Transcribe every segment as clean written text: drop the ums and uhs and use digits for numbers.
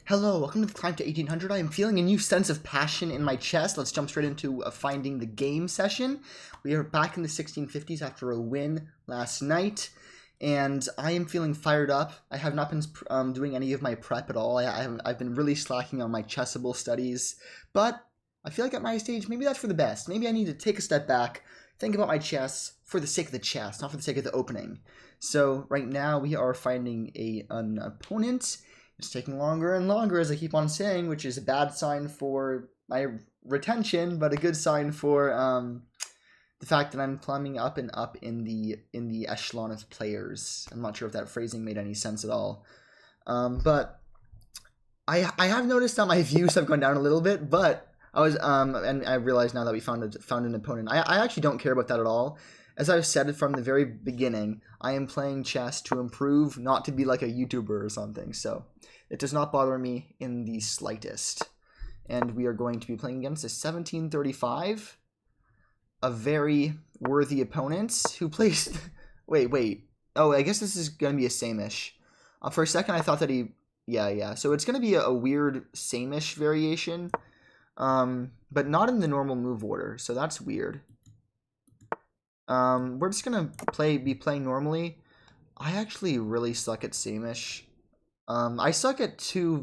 Hello, welcome to the Climb to 1800. I am feeling a new sense of passion in my chest. Let's jump straight into finding the game session. We are back in the 1650s after a win last night, and I am feeling fired up. I have not been doing any of my prep at all. I've been really slacking on my chessable studies, but I feel like at my stage, maybe that's for the best. Maybe I need to take a step back, think about my chess for the sake of the chess, not for the sake of the opening. So right now we are finding an opponent. It's taking longer and longer, as I keep on saying, which is a bad sign for my retention, but a good sign for the fact that I'm climbing up and up in the echelon of players. I'm not sure if that phrasing made any sense at all, but I have noticed that my views have gone down a little bit, but I was and I realize now that we found an opponent. I actually don't care about that at all. As I've said from the very beginning, I am playing chess to improve, not to be like a YouTuber or something. So it does not bother me in the slightest. And we are going to be playing against a 1735, a very worthy opponent who placed. Wait. Oh, I guess this is going to be a same-ish. For a second, I thought that he. Yeah. So it's going to be a weird same-ish variation, but not in the normal move order. So that's weird. We're just gonna be playing normally. I actually really suck at same-ish. I suck at two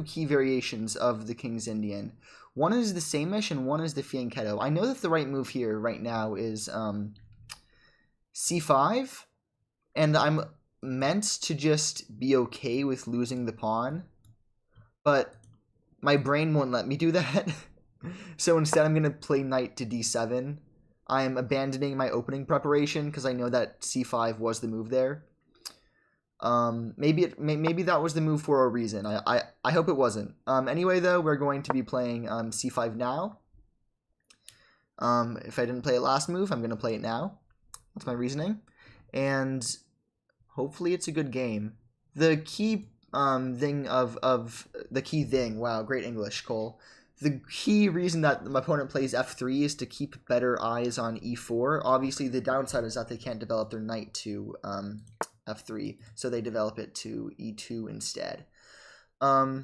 key variations of the King's Indian. One is the same-ish and one is the fianchetto. I know that the right move here right now is c5, and I'm meant to just be okay with losing the pawn, but my brain won't let me do that. So instead I'm gonna play knight to d7. I'm abandoning my opening preparation because I know that c5 was the move there. Maybe that was the move for a reason. I hope it wasn't. Anyway, though, we're going to be playing c5 now. If I didn't play it last move, I'm going to play it now. That's my reasoning. And hopefully it's a good game. The key thing wow, great English, Cole. The key reason that my opponent plays f3 is to keep better eyes on e4. Obviously, the downside is that they can't develop their knight to f3, so they develop it to e2 instead. I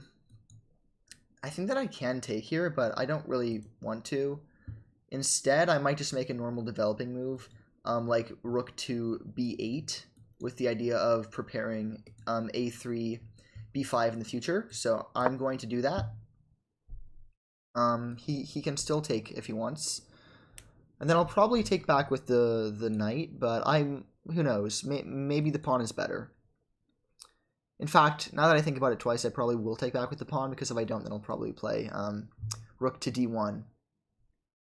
think that I can take here, but I don't really want to. Instead, I might just make a normal developing move, like rook to b8, with the idea of preparing a3, b5 in the future. So I'm going to do that. He can still take if he wants, and then I'll probably take back with the knight. But who knows? Maybe the pawn is better. In fact, now that I think about it twice, I probably will take back with the pawn, because if I don't, then I'll probably play rook to d1.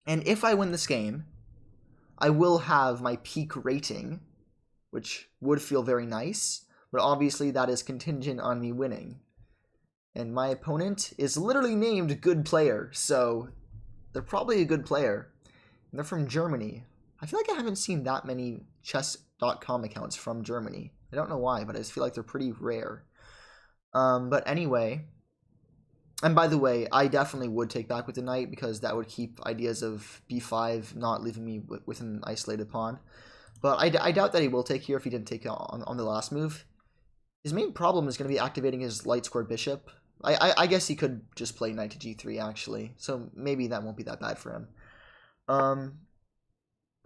And if I win this game, I will have my peak rating, which would feel very nice. But obviously, that is contingent on me winning. And my opponent is literally named Good Player, so they're probably a good player. And they're from Germany. I feel like I haven't seen that many chess.com accounts from Germany. I don't know why, but I just feel like they're pretty rare. But anyway, and by the way, I definitely would take back with the knight, because that would keep ideas of b5 not leaving me with an isolated pawn. But I doubt that he will take here if he didn't take on the last move. His main problem is going to be activating his light squared bishop. I guess he could just play knight to g3, actually. So maybe that won't be that bad for him.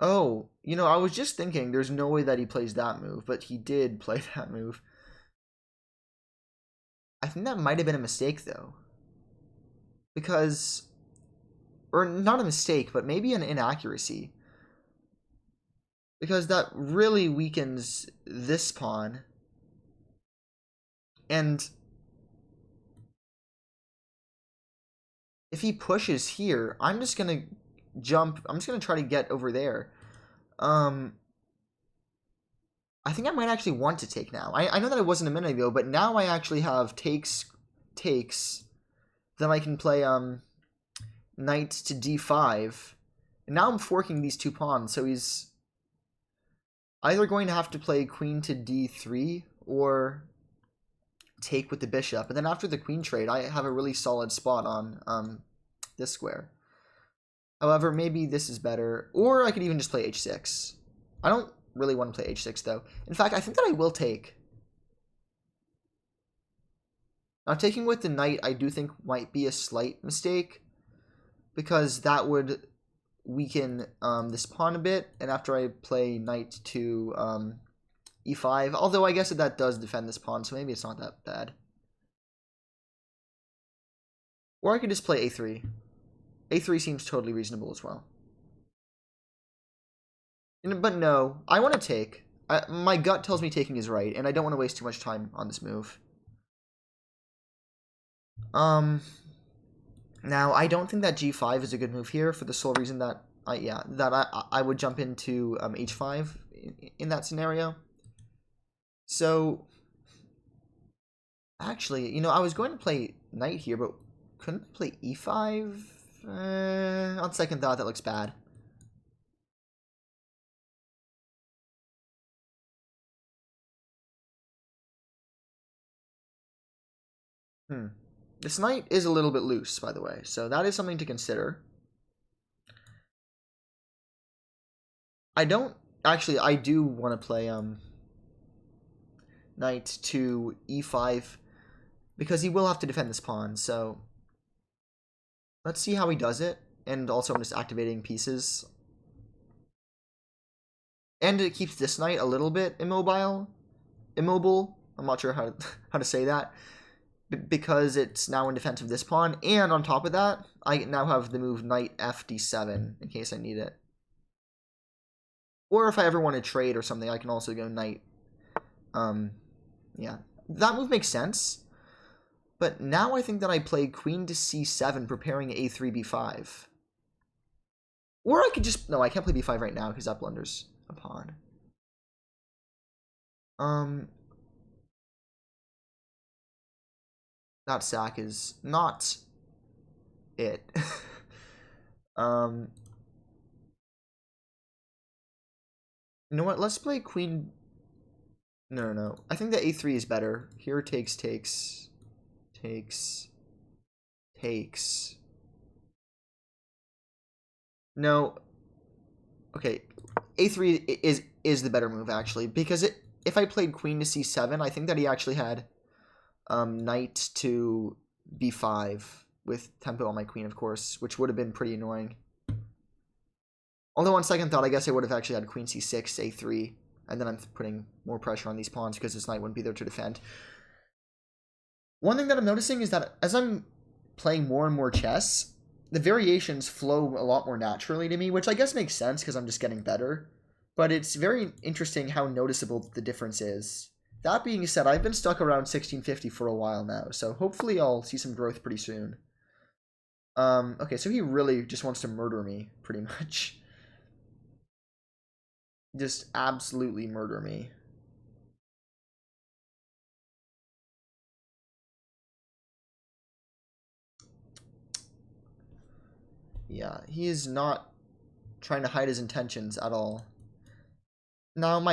Oh, I was just thinking there's no way that he plays that move, but he did play that move. I think that might have been a mistake, though. Because, or not a mistake, but maybe an inaccuracy. Because that really weakens this pawn. And if he pushes here, I'm just going to jump. I'm just going to try to get over there. I think I might actually want to take now. I know that it wasn't a minute ago, but now I actually have takes. Then I can play knight to d5. And now I'm forking these two pawns, so he's either going to have to play queen to d3 or take with the bishop. And then after the queen trade, I have a really solid spot on this square. However, maybe this is better. Or I could even just play h6. I don't really want to play h6, though. In fact, I think that I will take. Now, taking with the knight, I do think might be a slight mistake, because that would weaken this pawn a bit, and after I play knight to e5, although I guess that does defend this pawn, so maybe it's not that bad. Or I could just play a3. a3 seems totally reasonable as well. But no, I want to take. My gut tells me taking is right, and I don't want to waste too much time on this move. Now, I don't think that g5 is a good move here for the sole reason that I would jump into h5 in that scenario. So, actually, I was going to play knight here, but couldn't I play e5? On second thought, that looks bad. This knight is a little bit loose, by the way, so that is something to consider. I do want to play knight to e5 because he will have to defend this pawn, so let's see how he does it. And also I'm just activating pieces. And it keeps this knight a little bit immobile. I'm not sure how to say that. Because it's now in defense of this pawn. And on top of that, I now have the move knight fd7 in case I need it. Or if I ever want to trade or something, I can also go knight. Yeah. That move makes sense. But now I think that I play queen to c7, preparing a3, b5. Or I could just... No, I can't play b5 right now because that blunders a pawn. That sack is not it. You know what? Let's play queen... No. I think that a3 is better. Here takes. No. Okay. a3 is the better move, actually. Because if I played queen to c7, I think that he actually had knight to b5 with tempo on my queen, of course, which would have been pretty annoying. Although on second thought, I guess I would have actually had queen c6, a3, and then I'm putting more pressure on these pawns because this knight wouldn't be there to defend. One thing that I'm noticing is that as I'm playing more and more chess, the variations flow a lot more naturally to me, which I guess makes sense because I'm just getting better. But it's very interesting how noticeable the difference is. That being said, I've been stuck around 1650 for a while now, so hopefully I'll see some growth pretty soon. Okay, so he really just wants to murder me, pretty much. Just absolutely murder me. Yeah, he is not trying to hide his intentions at all. Now,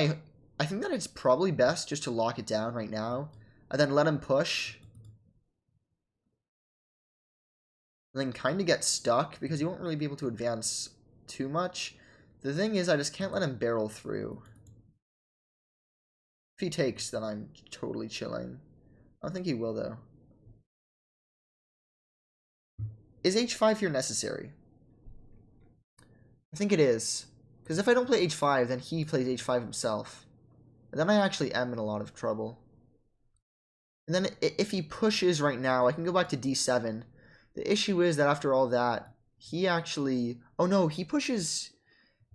I think that it's probably best just to lock it down right now, and then let him push. And then kind of get stuck, because he won't really be able to advance too much. The thing is, I just can't let him barrel through. If he takes, then I'm totally chilling. I don't think he will, though. Is h5 here necessary? I think it is. Because if I don't play h5, then he plays h5 himself. And then I actually am in a lot of trouble. And then if he pushes right now, I can go back to d7. The issue is that after all that, he actually... Oh no, he pushes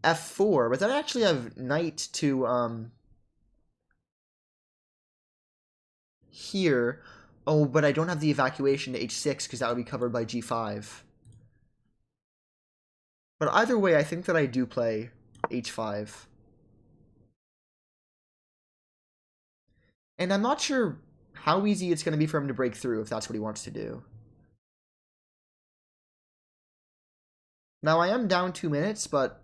f4, but then I actually have knight to... here. Oh, but I don't have the evacuation to h6 because that would be covered by g5. But either way, I think that I do play h5. And I'm not sure how easy it's going to be for him to break through if that's what he wants to do. Now, I am down 2 minutes, but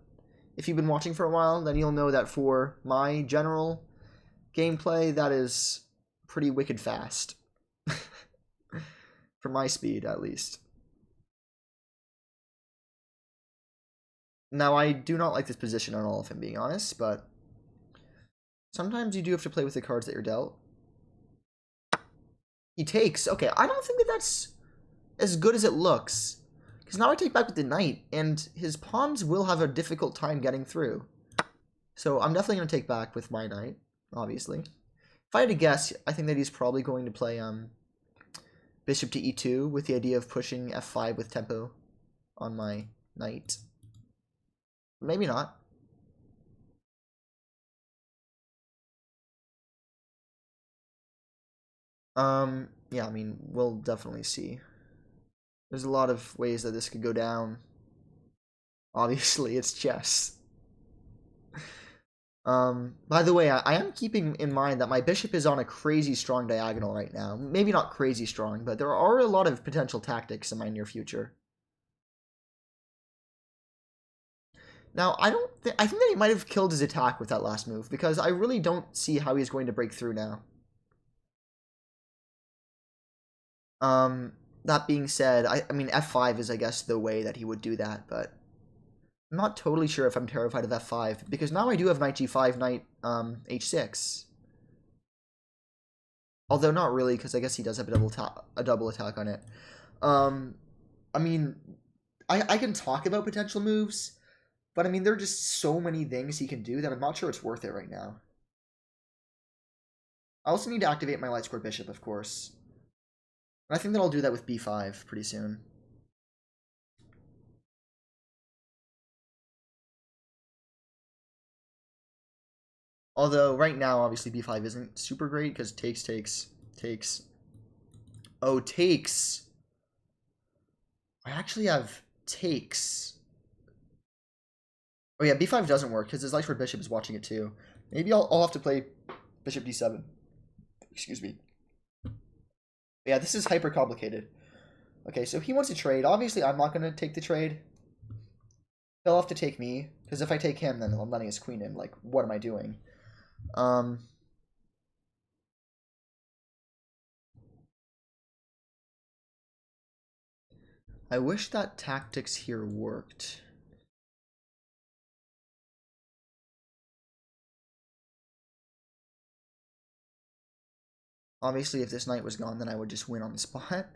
if you've been watching for a while, then you'll know that for my general gameplay, that is pretty wicked fast. For my speed, at least. Now, I do not like this position at all, if I'm being honest, but sometimes you do have to play with the cards that you're dealt. He takes. Okay, I don't think that that's as good as it looks. Because now I take back with the knight, and his pawns will have a difficult time getting through. So I'm definitely going to take back with my knight, obviously. If I had to guess, I think that he's probably going to play bishop to e2 with the idea of pushing f5 with tempo on my knight. Maybe not. Yeah, I mean, we'll definitely see. There's a lot of ways that this could go down. Obviously, it's chess. By the way, I am keeping in mind that my bishop is on a crazy strong diagonal right now. Maybe not crazy strong, but there are a lot of potential tactics in my near future. Now, I think that he might have killed his attack with that last move, because I really don't see how he's going to break through now. That being said, I mean, f5 is, I guess, the way that he would do that, but I'm not totally sure if I'm terrified of f5, because now I do have knight g5, knight h6. Although not really, because I guess he does have a double attack on it. I mean, I can talk about potential moves, but I mean, there are just so many things he can do that I'm not sure it's worth it right now. I also need to activate my light square bishop, of course. And I think that I'll do that with b5 pretty soon. Although, right now, obviously, b5 isn't super great, because takes. Oh, takes. I actually have takes. Oh yeah, b5 doesn't work, because his light square bishop is watching it too. Maybe I'll have to play bishop d7. Excuse me. Yeah, this is hyper complicated. Okay, so he wants to trade. Obviously, I'm not going to take the trade. He'll have to take me, because if I take him, then I'm letting his queen in. Like, what am I doing? I wish that tactics here worked. Obviously, if this knight was gone, then I would just win on the spot.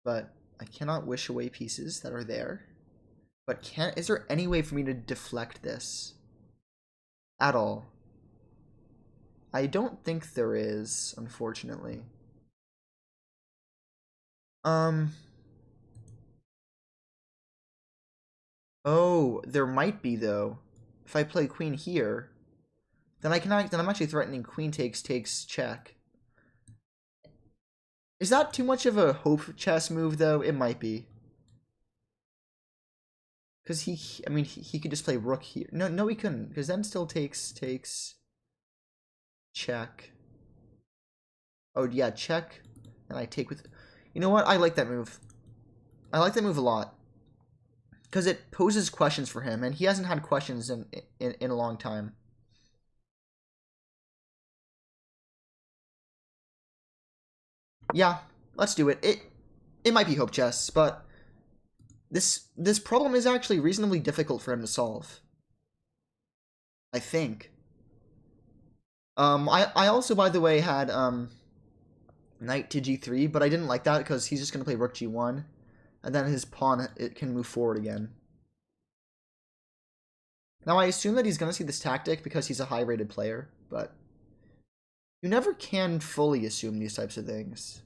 But I cannot wish away pieces that are there. But is there any way for me to deflect this? At all? I don't think there is, unfortunately. Oh, there might be, though. If I play queen here, then then I'm actually threatening queen takes check. Is that too much of a hope chess move, though? It might be. Because I mean, he could just play rook here. No, he couldn't, because then still takes, check. Oh, yeah, check. And I take with... You know what? I like that move. I like that move a lot. Because it poses questions for him, and he hasn't had questions in a long time. Yeah, let's do it. It might be hope chess, but this problem is actually reasonably difficult for him to solve. I think. I also, by the way, had knight to g3, but I didn't like that because he's just going to play rook g1, and then his pawn it can move forward again. Now, I assume that he's going to see this tactic because he's a high-rated player, but you never can fully assume these types of things.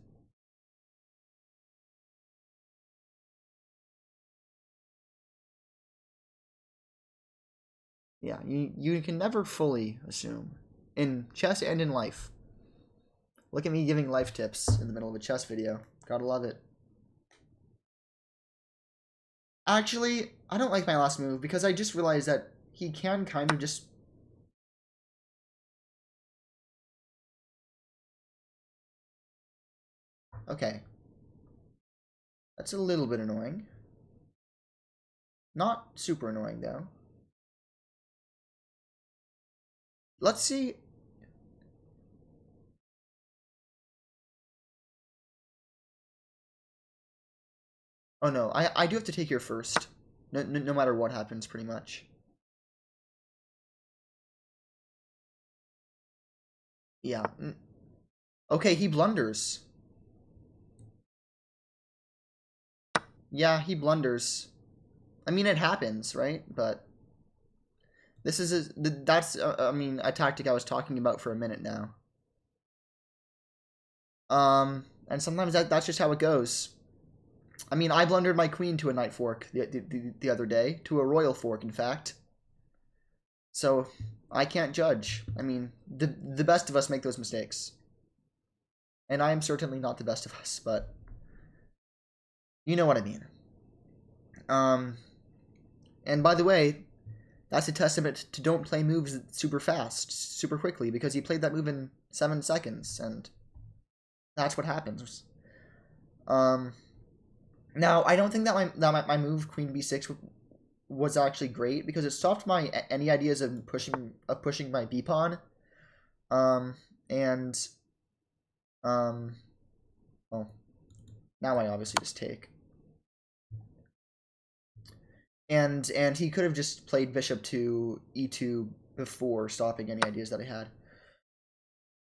Yeah, you can never fully assume. In chess and in life. Look at me giving life tips in the middle of a chess video. Gotta love it. Actually, I don't like my last move because I just realized that he can kind of just... Okay. That's a little bit annoying. Not super annoying, though. Let's see... Oh no, I do have to take here first. No matter what happens, pretty much. Yeah. Okay, he blunders. Yeah, he blunders. I mean, it happens, right? But this is that's I mean, a tactic I was talking about for a minute now. And sometimes that's just how it goes. I mean, I blundered my queen to a knight fork the other day, to a royal fork, in fact. So I can't judge. I mean, the best of us make those mistakes, and I am certainly not the best of us, but you know what I mean. Um, and by the way, that's a testament to don't play moves super fast, super quickly, because he played that move in 7 seconds, and that's what happens. Um, Now I don't think that my move Queen B6 was actually great because it stopped my any ideas of pushing my B pawn, and um, well, now I obviously just take, and he could have just played bishop to E2 before stopping any ideas that I had.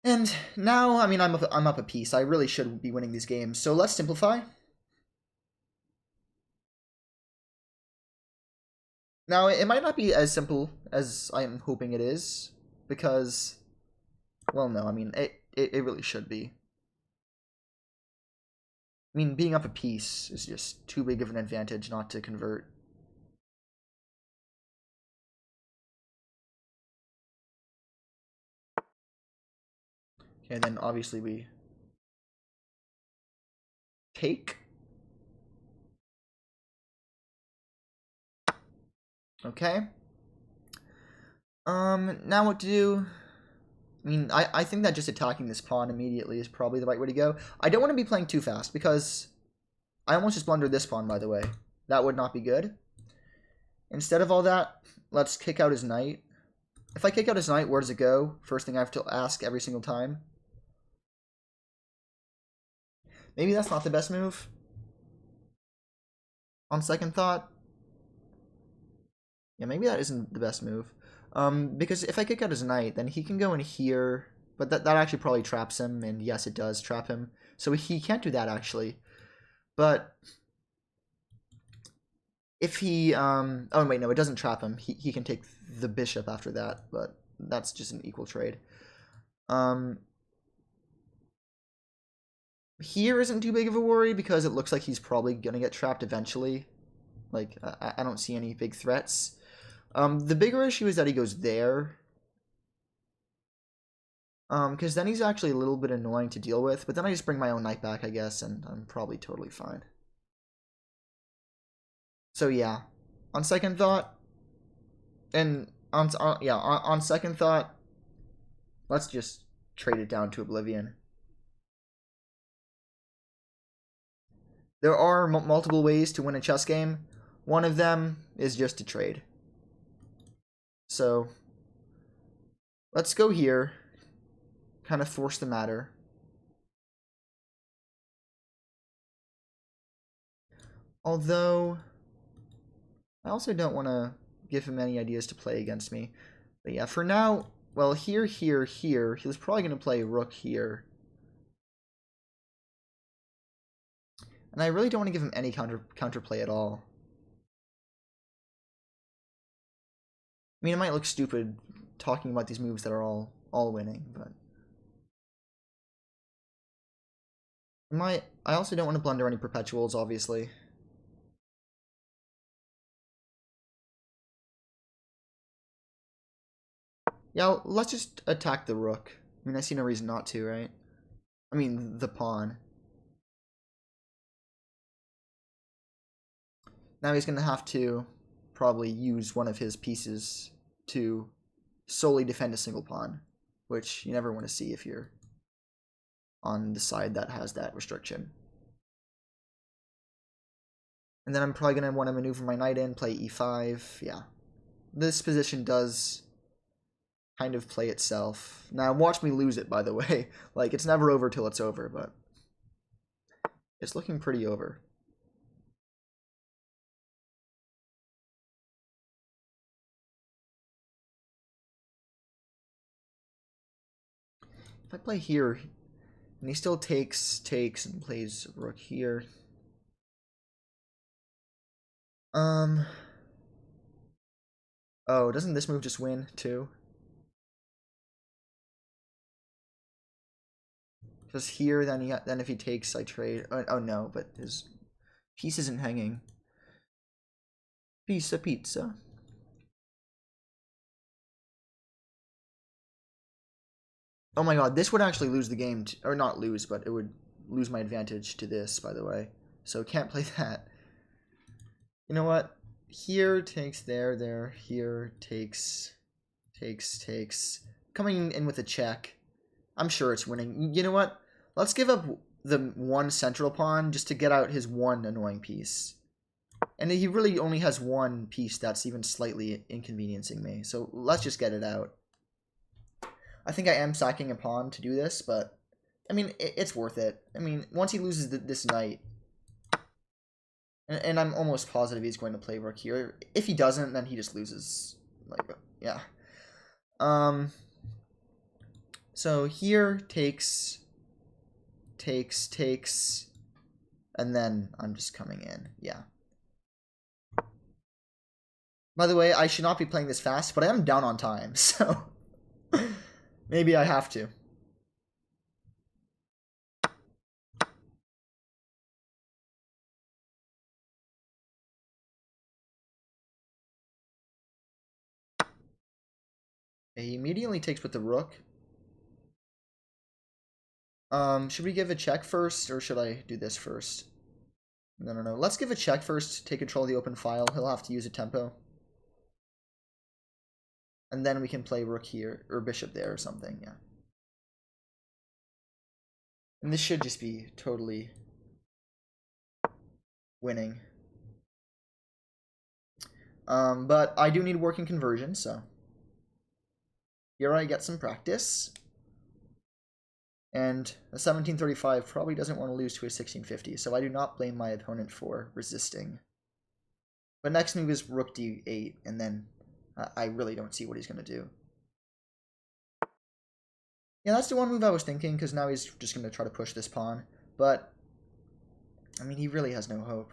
And now, I mean, I'm up a piece. I really should be winning these games. So let's simplify. Now, it might not be as simple as I'm hoping it is, because, well, no, I mean, it really should be. I mean, being up a piece is just too big of an advantage not to convert. Okay, then obviously we take. Okay. Now what to do? I mean, I think that just attacking this pawn immediately is probably the right way to go. I don't want to be playing too fast because I almost just blundered this pawn, by the way. That would not be good. Instead of all that, let's kick out his knight. If I kick out his knight, where does it go? First thing I have to ask every single time. Maybe that's not the best move. On second thought. Yeah, maybe that isn't the best move. Because if I kick out his knight, then he can go in here. But that actually probably traps him, and yes, it does trap him. So he can't do that, actually. But if he... oh, wait, no, it doesn't trap him. He can take the bishop after that, but that's just an equal trade. Here isn't too big of a worry, because it looks like he's probably going to get trapped eventually. Like, I don't see any big threats. The bigger issue is that he goes there. Because then he's actually a little bit annoying to deal with, but then I just bring my own knight back, I guess, and I'm probably totally fine. So yeah, on second thought, and on second thought, let's just trade it down to oblivion. There are multiple ways to win a chess game. One of them is just to trade. So let's go here, kind of force the matter. Although, I also don't want to give him any ideas to play against me. But yeah, for now, well, here, he was probably going to play rook here. And I really don't want to give him any counterplay at all. I mean, it might look stupid talking about these moves that are all winning, but... I also don't want to blunder any perpetuals, obviously. Yeah, let's just attack the rook. I mean, I see no reason not to, right? I mean, the pawn. Now he's going to have to probably use one of his pieces to solely defend a single pawn, which you never want to see if you're on the side that has that restriction. And then I'm probably going to want to maneuver my knight in, play e5. Yeah. This position does kind of play itself. Now, watch me lose it, by the way. Like, it's never over till it's over, but it's looking pretty over. if I play here, and he still takes, and plays rook here. Oh, doesn't this move just win too? Because here, then if he takes, I trade. Oh no, but his piece isn't hanging. Pizza. Oh my god, this would actually lose the game, or not lose, but it would lose my advantage to this, by the way. So can't play that. You know what? Here takes there, here takes. Coming in with a check. I'm sure it's winning. You know what? Let's give up the one central pawn just to get out his one annoying piece. And he really only has one piece that's even slightly inconveniencing me. So let's just get it out. I think I am sacking a pawn to do this, but I mean, it's worth it. I mean, once he loses this knight, and I'm almost positive he's going to play rook here. If he doesn't, then he just loses. Like, yeah. So here takes, and then I'm just coming in. Yeah. By the way, I should not be playing this fast, but I am down on time, so maybe I have to. He immediately takes with the rook. Should we give a check first, or should I do this first? No. Let's give a check first, take control of the open file. He'll have to use a tempo. And then we can play rook here, or bishop there, or something, yeah. And this should just be totally winning. But I do need working conversion, so here I get some practice. And a 1735 probably doesn't want to lose to a 1650, so I do not blame my opponent for resisting. But next move is rook d8, and then I really don't see what he's going to do. Yeah, that's the one move I was thinking, because now he's just going to try to push this pawn. But, I mean, he really has no hope.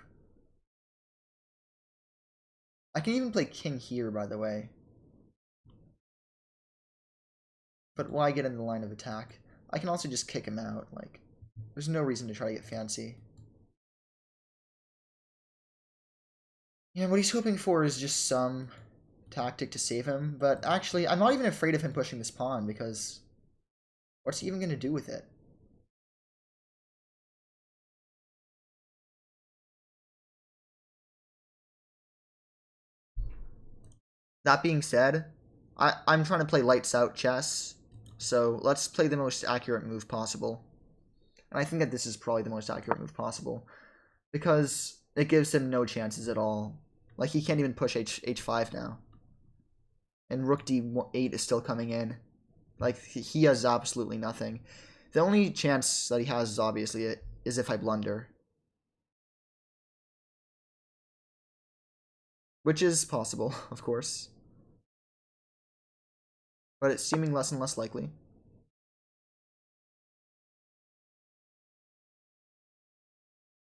I can even play king here, by the way. But why get in the line of attack? I can also just kick him out. Like, there's no reason to try to get fancy. Yeah, what he's hoping for is just some tactic to save him. But actually, I'm not even afraid of him pushing this pawn, because what's he even going to do with it? That being said, I'm trying to play lights out chess, so let's play the most accurate move possible. And I think that this is probably the most accurate move possible, because it gives him no chances at all. Like, he can't even push h5 now. And rook d8 is still coming in. Like, he has absolutely nothing. The only chance that he has is obviously is if I blunder. Which is possible, of course. But it's seeming less and less likely.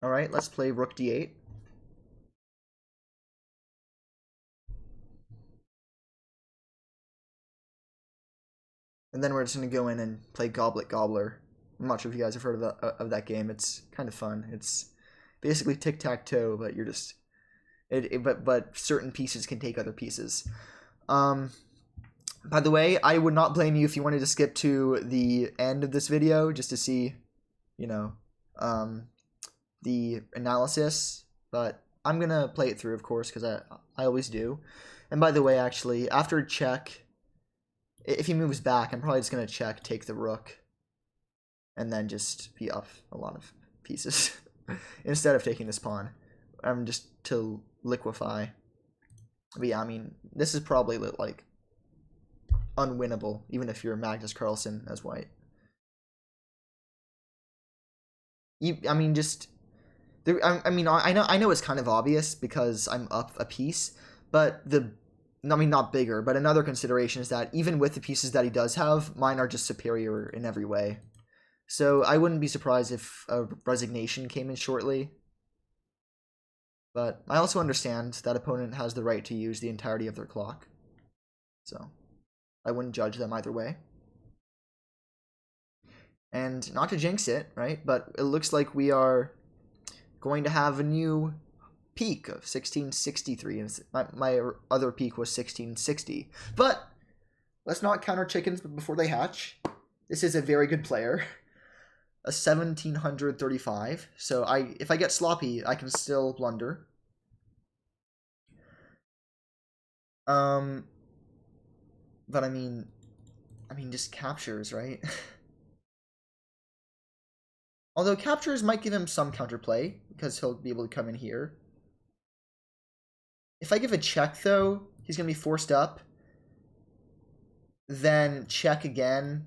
Alright, let's play rook d8. And then we're just going to go in and play Goblet Gobbler. I'm not sure if you guys have heard of that game. It's kind of fun. It's basically tic-tac-toe, but you're just... But certain pieces can take other pieces. By the way, I would not blame you if you wanted to skip to the end of this video just to see, you know, the analysis. But I'm going to play it through, of course, because I always do. And by the way, actually, after check, if he moves back, I'm probably just going to check, take the rook, and then just be up a lot of pieces instead of taking this pawn. Just to liquefy. But yeah, I mean, this is probably like unwinnable, even if you're Magnus Carlsen as white. I mean, just I know it's kind of obvious because I'm up a piece, but the I mean, not bigger, but another consideration is that even with the pieces that he does have, mine are just superior in every way. So I wouldn't be surprised if a resignation came in shortly. But I also understand that opponent has the right to use the entirety of their clock. So I wouldn't judge them either way. And not to jinx it, right? But it looks like we are going to have a new peak of 1663. And my other peak was 1660. But let's not count our chickens before they hatch. This is a very good player. A 1735. So if I get sloppy, I can still blunder. But I mean just captures, right? Although captures might give him some counterplay because he'll be able to come in here. If I give a check though, he's gonna be forced up. Then check again.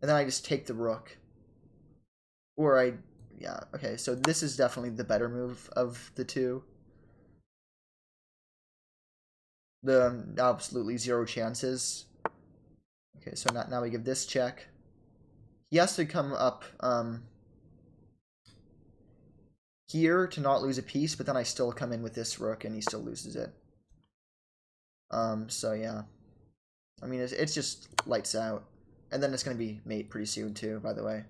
And then I just take the rook. Or yeah, okay, so this is definitely the better move of the two. The absolutely zero chances. Okay, so now we give this check. He has to come up here to not lose a piece, but then I still come in with this rook and he still loses it. So yeah. I mean, it's just lights out. And then it's going to be mate pretty soon too, by the way.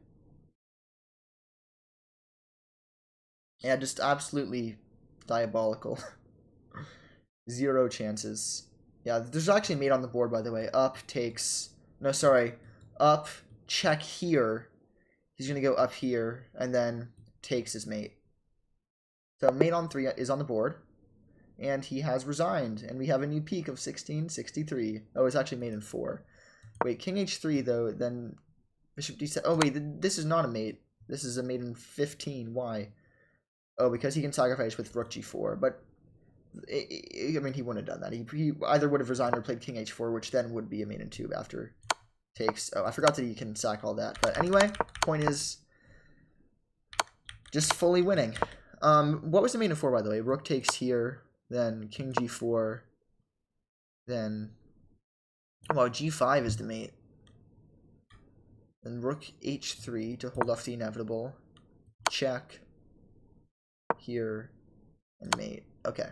Yeah, just absolutely diabolical. Zero chances. Yeah, there's actually mate on the board, by the way. Up takes... No, sorry. Up, check here. He's going to go up here, and then takes his mate. So mate on 3 is on the board. And he has resigned. And we have a new peak of 1663. Oh, it's actually mate in 4. Wait, king h3, though, then bishop d7. Oh, wait, this is not a mate. This is a mate in 15. Why? Oh, because he can sacrifice with rook g4. But, I mean, he wouldn't have done that. He either would have resigned or played king h4, which then would be a mate in 2 after takes. Oh, I forgot that he can sack all that. But anyway, point is just fully winning. What was the mate in 4, by the way? Rook takes here, then king g4, then... Well, g5 is the mate. Then rook h3 to hold off the inevitable. Check. Here. And mate. Okay.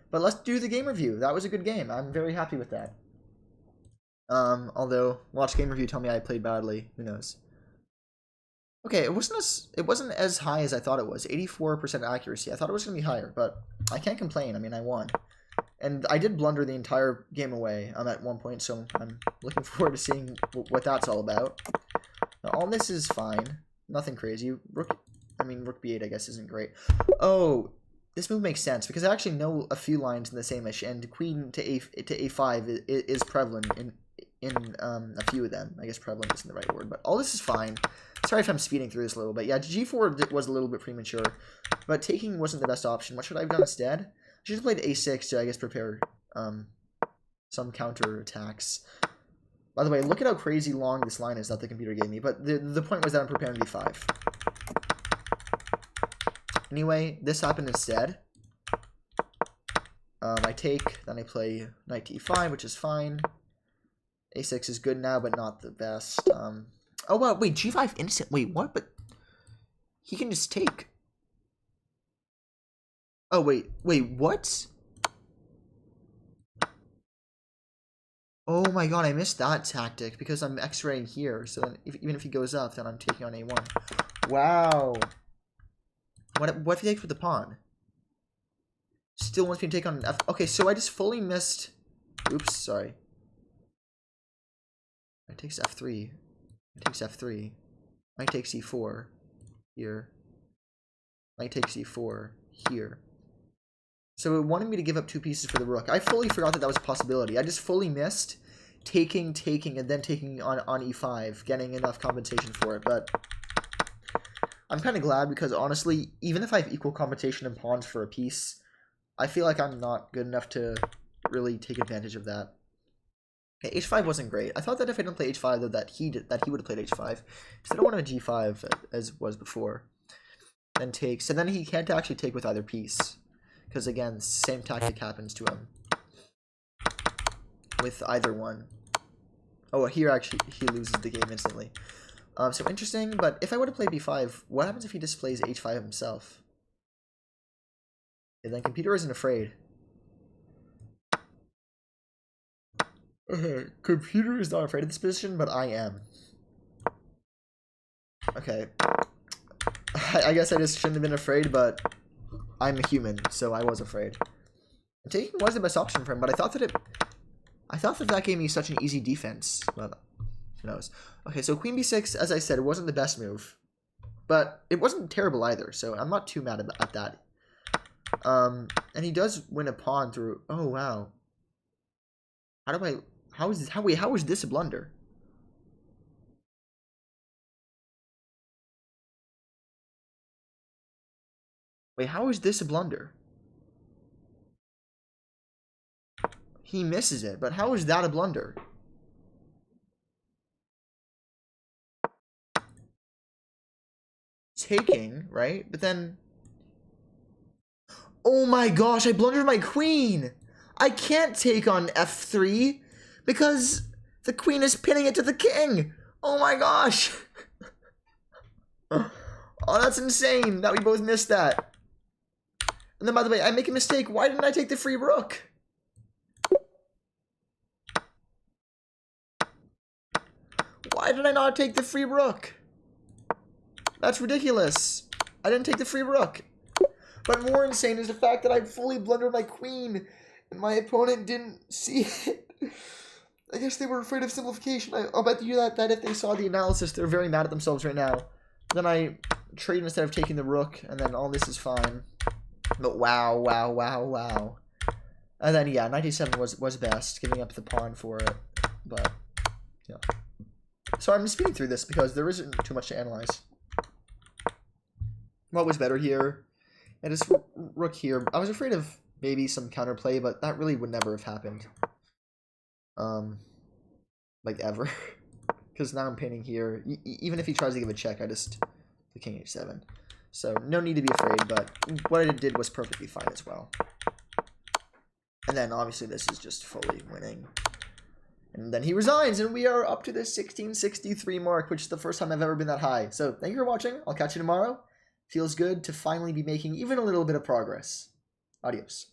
But let's do the game review. That was a good game. I'm very happy with that. Although, watch game review tell me I played badly. Who knows? Okay, it wasn't as high as I thought it was. 84% accuracy. I thought it was going to be higher, but I can't complain. I mean, I won. And I did blunder the entire game away at one point, so I'm looking forward to seeing what that's all about. Now, all this is fine. Nothing crazy. Rook b8, I guess, isn't great. Oh, this move makes sense, because I actually know a few lines in the same-ish, and queen to a5 is prevalent in a few of them. I guess prevalent isn't the right word, but all this is fine. Sorry if I'm speeding through this a little bit. Yeah, g4 was a little bit premature, but taking wasn't the best option. What should I have done instead? I should have played a6 to, I guess, prepare some counter attacks. By the way, look at how crazy long this line is that the computer gave me. But the point was that I'm preparing d5. Anyway, this happened instead. I take, then I play knight to e5, which is fine. a6 is good now, but not the best. Oh, well, wait, g5 instant. Wait, what? But he can just take. Oh, wait, what? Oh my god, I missed that tactic because I'm x-raying here. So then even if he goes up, then I'm taking on a1. Wow. What if he takes with the pawn? Still wants me to take on f. Okay, so I just fully missed. Oops, sorry. Knight takes f3. Knight takes f3. Knight takes e4. Here. Knight takes e4. Here. So it wanted me to give up 2 pieces for the rook. I fully forgot that was a possibility. I just fully missed taking, and then taking on e5, getting enough compensation for it. But I'm kind of glad because, honestly, even if I have equal compensation in pawns for a piece, I feel like I'm not good enough to really take advantage of that. Okay, h5 wasn't great. I thought that if I didn't play h5, though, that he would have played h5. So I don't want a g5 as was before. Then takes. And then he can't actually take with either piece. Because, again, same tactic happens to him. with either one. Oh, here actually he loses the game instantly. So interesting, but if I were to play b5, what happens if he displays h5 himself? And then computer isn't afraid. Okay, computer is not afraid of this position, but I am. Okay. I guess I just shouldn't have been afraid, but I'm a human, so I was afraid. Taking was the best option for him, but I thought that that gave me such an easy defense. But who knows? Okay, so queen b6, as I said, it wasn't the best move, but it wasn't terrible either. So I'm not too mad at that. And he does win a pawn through. Oh wow. How is this? How is this a blunder? Wait, how is this a blunder? He misses it, but how is that a blunder? Taking, right? But then... Oh my gosh, I blundered my queen! I can't take on f3 because the queen is pinning it to the king! Oh my gosh! Oh, that's insane that we both missed that. And then, by the way, I make a mistake. Why didn't I take the free rook? Why did I not take the free rook? That's ridiculous. I didn't take the free rook. But more insane is the fact that I fully blundered my queen and my opponent didn't see it. I guess they were afraid of simplification. I'll bet you that if they saw the analysis, they're very mad at themselves right now. Then I trade instead of taking the rook, and then all this is fine. But wow, wow, wow, wow. And then, yeah, 97 was best, giving up the pawn for it. But, yeah. So I'm speeding through this because there isn't too much to analyze. What was better here? And just rook here. I was afraid of maybe some counterplay, but that really would never have happened. Like ever. Because now I'm pinning here. Even if he tries to give a check, I just... The king h7. So no need to be afraid, but what I did was perfectly fine as well. And then obviously this is just fully winning. And then he resigns, and we are up to the 1663 mark, which is the first time I've ever been that high. So thank you for watching. I'll catch you tomorrow. Feels good to finally be making even a little bit of progress. Adios.